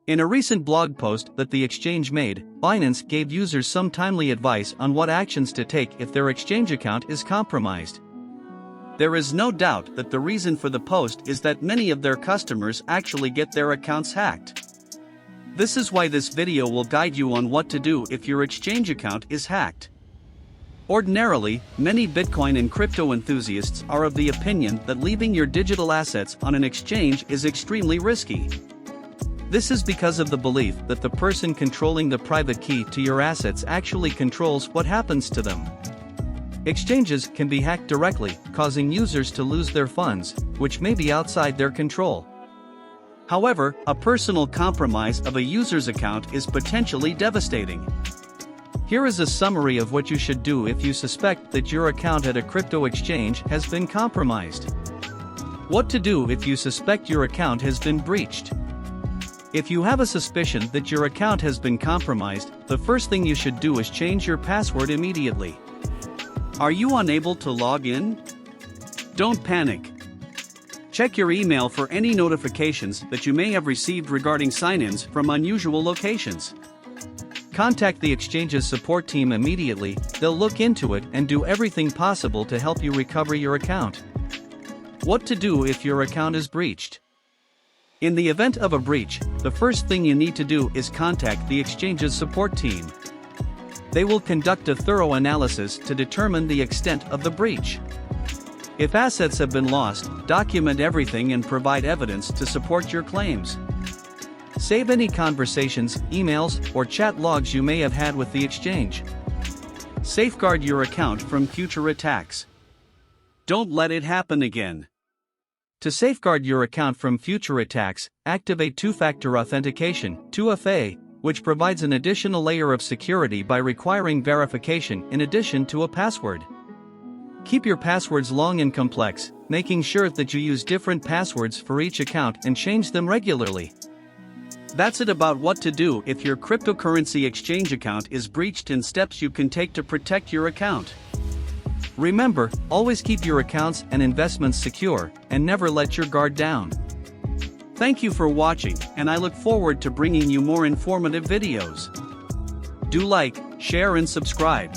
In a recent blog post that the exchange made, Binance gave users some timely advice on what actions to take if their exchange account is compromised. There is no doubt that the reason for the post is that many of their customers actually get their accounts hacked. This is why this video will guide you on what to do if your exchange account is hacked. Ordinarily, many Bitcoin and crypto enthusiasts are of the opinion that leaving your digital assets on an exchange is extremely risky. This is because of the belief that the person controlling the private key to your assets actually controls what happens to them. Exchanges can be hacked directly, causing users to lose their funds, which may be outside their control. However, a personal compromise of a user's account is potentially devastating. Here is a summary of what you should do if you suspect that your account at a crypto exchange has been compromised. What to do if you suspect your account has been breached. If you have a suspicion that your account has been compromised, the first thing you should do is change your password immediately. Are you unable to log in? Don't panic. Check your email for any notifications that you may have received regarding sign-ins from unusual locations. Contact the exchange's support team immediately. They'll look into it and do everything possible to help you recover your account. What to do if your account is breached? In the event of a breach, the first thing you need to do is contact the exchange's support team. They will conduct a thorough analysis to determine the extent of the breach. If assets have been lost, document everything and provide evidence to support your claims. Save any conversations, emails, or chat logs you may have had with the exchange. Safeguard your account from future attacks. Don't let it happen again. To safeguard your account from future attacks, activate two-factor authentication, 2FA, which provides an additional layer of security by requiring verification in addition to a password. Keep your passwords long and complex, making sure that you use different passwords for each account and change them regularly. That's it about what to do if your cryptocurrency exchange account is breached and steps you can take to protect your account. Remember, always keep your accounts and investments secure, and never let your guard down. Thank you for watching, and I look forward to bringing you more informative videos. Do like, share and subscribe.